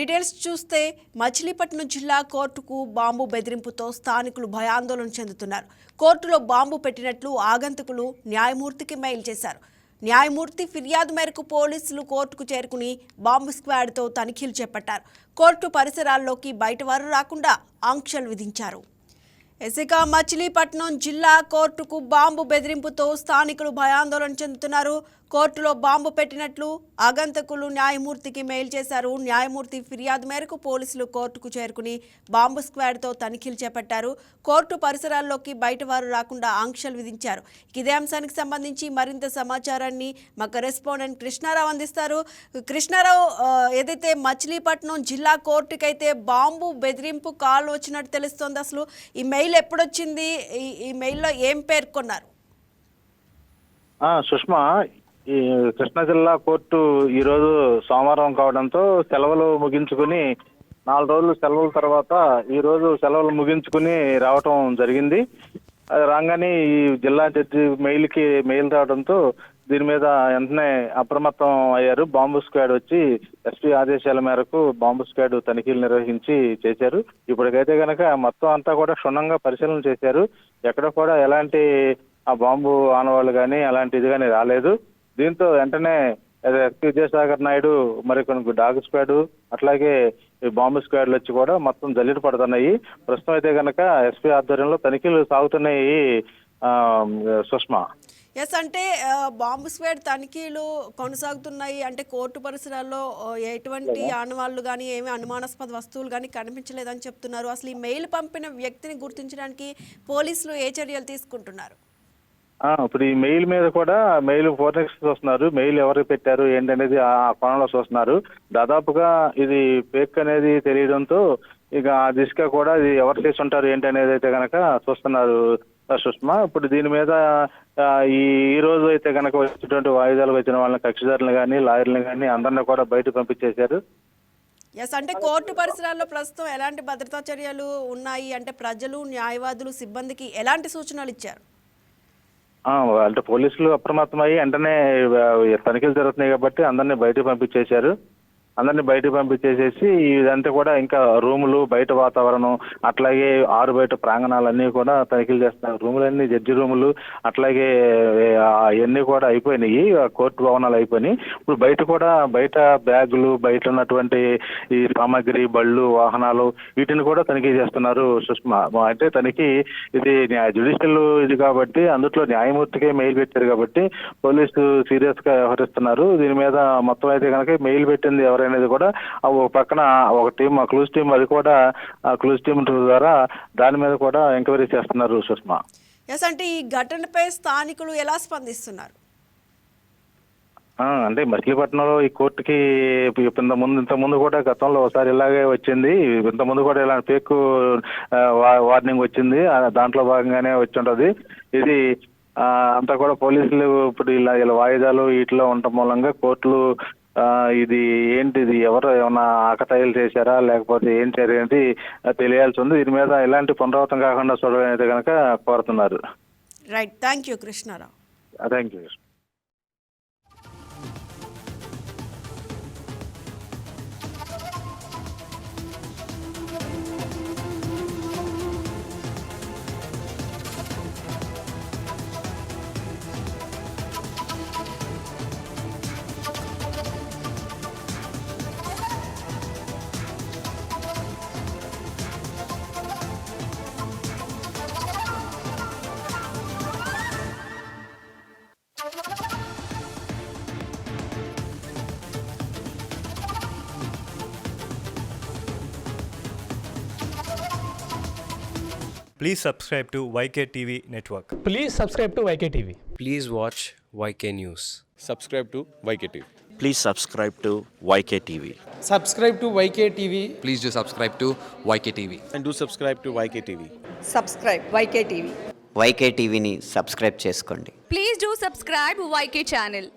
Details చూస్తే మచిలీపట్నం జిల్లా కోర్టుకు బాంబు బెదిరింపుతో స్థానికులు భయాందోళన చెందుతున్నారు. కోర్టులో బాంబు పెట్టినట్లు ఆగంతకులు న్యాయమూర్తికి మెయిల్ చేశారు. న్యాయమూర్తి ఫిర్యాదు మేరకు పోలీసులు కోర్టుకు చేరుకుని బాంబు స్క్వాడ్తో తనిఖీలు చేపట్టారు. కోర్టు పరిసరాల్లోకి బయటవారు రాకుండా ఆంక్షలు విధించారు. ఇక మచిలీపట్నం జిల్లా కోర్టుకు బాంబు బెదిరింపుతో స్థానికులు భయాందోళన చెందుతున్నారు. కోర్టులో బాంబు పెట్టినట్లు ఆగంతకులు న్యాయమూర్తికి మెయిల్ చేశారు. న్యాయమూర్తి ఫిర్యాదు మేరకు పోలీసులు కోర్టుకు చేరుకుని బాంబు స్క్వాడ్తో తనిఖీలు చేపట్టారు. కోర్టు పరిసరాల్లోకి బయటవారు రాకుండా ఆంక్షలు విధించారు. ఇదే అంశానికి సంబంధించి మరింత సమాచారాన్ని మా కరెస్పాండెంట్ కృష్ణారావు అందిస్తారు. కృష్ణారావు, ఏదైతే మచిలీపట్నం జిల్లా కోర్టుకైతే బాంబు బెదిరింపు కాల్ వచ్చినట్టు తెలుస్తోంది, అసలు ఈ మెయిల్ ఎప్పుడొచ్చింది? ఈ మెయిల్లో ఏం పేర్కొన్నారు? సుష్మా, ఈ కృష్ణా జిల్లా కోర్టు ఈరోజు సోమవారం కావడంతో సెలవులు ముగించుకుని 4 రోజులు సెలవుల తర్వాత ఈరోజు సెలవులు ముగించుకుని రావటం జరిగింది. రాగానే ఈ జిల్లా జడ్జి మెయిల్ రావడంతో దీని మీద వెంటనే అప్రమత్తం అయ్యారు. బాంబు స్క్వాడ్ వచ్చి ఎస్పీ ఆదేశాల మేరకు బాంబు స్క్వాడ్ తనిఖీలు నిర్వహించి చేశారు. ఇప్పటికైతే కనుక మొత్తం అంతా కూడా క్షుణ్ణంగా పరిశీలన చేశారు. ఎక్కడ కూడా ఎలాంటి ఆ బాంబు ఆనవాళ్ళు కానీ అలాంటిది కానీ రాలేదు. దీంతో వెంటనే ఎస్పీ విజయసాగర్ నాయుడు మరికొన్ని డాగ్ స్క్వాడ్ అట్లాగే ఈ బాంబు స్క్వాడ్లు వచ్చి కూడా మొత్తం జల్లిట పడుతున్నాయి. ప్రస్తుతం అయితే కనుక ఎస్పీ ఆధ్వర్యంలో తనిఖీలు సాగుతున్నాయి. సుష్మా, అంటే బాంబు స్క్వాడ్ తనిఖీలు కొనసాగుతున్నాయి అంటే కోర్టు పరిసరాల్లో ఎటువంటి ఆనవాళ్లు కానీ ఏమి అనుమానాస్పద వస్తువులు కానీ కనిపించలేదని చెప్తున్నారు. అసలు ఈ మెయిల్ పంపిన వ్యక్తిని గుర్తించడానికి పోలీసులు ఏ చర్యలు తీసుకుంటున్నారు? ఇప్పుడు ఈ మెయిల్ మీద కూడా మెయిల్ ఫోరెన్సిక్స్ చూస్తున్నారు. మెయిల్ ఎవరు పెట్టారు ఏంటనేది ఆ కోణంలో చూస్తున్నారు. దాదాపుగా ఇది ఫేక్ అనేది తెలియడంతో ఇక ఆ దిశగా కూడా ఇది ఎవరు చేసి ఉంటారు ఏంటనేది అయితే కనుక చూస్తున్నారు సుష్మా. ఇప్పుడు దీని మీద ఈ రోజు అయితే కనుక వచ్చేటువంటి వాయిదాలకు వచ్చిన వాళ్ళని కక్షిదారులను కానీ లాయర్లను కానీ అందరినీ కూడా బయట పంపించేశారు. అంటే కోర్టు పరిసరాల్లో ప్రస్తుతం ఎలాంటి భద్రతా చర్యలు ఉన్నాయి? అంటే ప్రజలు, న్యాయవాదులు, సిబ్బందికి ఎలాంటి సూచనలు ఇచ్చారు? అంటే పోలీసులు అప్రమత్తమయ్యి వెంటనే తనిఖీలు జరుగుతున్నాయి కాబట్టి అందరినీ బయటకు పంపించేశారు. అందరినీ బయటకు పంపించేసేసి ఇదంతా కూడా ఇంకా రూములు, బయట వాతావరణం, అట్లాగే ఆరు బయట ప్రాంగణాలన్నీ కూడా తనిఖీలు చేస్తున్నారు. రూములన్నీ జడ్జి రూములు అట్లాగే అవన్నీ కూడా అయిపోయినాయి, కోర్టు భవనాలు అయిపోయినాయి. ఇప్పుడు బయట బ్యాగులు, బయట ఉన్నటువంటి ఈ సామాగ్రి, బళ్ళు, వాహనాలు వీటిని కూడా తనిఖీ చేస్తున్నారు సుష్మా. అంటే తనిఖీ ఇది జ్యుడిషియల్ ఇది కాబట్టి అందులో న్యాయమూర్తికే మెయిల్ పెట్టారు కాబట్టి పోలీసు సీరియస్ గా వ్యవహరిస్తున్నారు. దీని మీద మొత్తం అయితే కనుక మెయిల్ పెట్టింది ఎవరైనది కూడా పక్కన ఒక టీం, క్లూజ్ టీం, అది కూడా క్లూజ్ టీం ద్వారా దాని మీద కూడా ఎంక్వైరీ చేస్తున్నారు సుష్మా. అంటే ఈ ఘటనపై స్థానికులు ఎలా స్పందిస్తున్నారు? అంటే మచిలీపట్నంలో ఈ కోర్టుకి ఇంతకుముందు కూడా గతంలో ఒకసారి ఇలాగే వచ్చింది. ఇంతకుముందు కూడా ఇలా ఫేక్ వార్నింగ్ వచ్చింది. దాంట్లో భాగంగానే వచ్చి ఉంటుంది. ఇది అంతా కూడా పోలీసులు ఇప్పుడు ఇలా వాయిదాలు వీటిలో ఉండటం మూలంగా కోర్టులు ఇది ఏంటిది, ఎవరు ఏమైనా ఆకతాయిలు చేశారా లేకపోతే ఏం అనేది తెలియాల్సి ఉంది. దీని మీద ఎలాంటి పునరావృతం కాకుండా చూడడం అయితే కనుక కోరుతున్నారు. Right, thank you Krishnarao. Thank you. Please subscribe to YK TV Network. Please subscribe to YK TV. Please watch YK News. Subscribe to YK TV. Please subscribe to YK TV. Subscribe to YK TV. Please do subscribe to YK TV. And do subscribe to YK TV. Subscribe YK TV. YK TVని subscribe చేసుకోండి. Please do subscribe YK channel.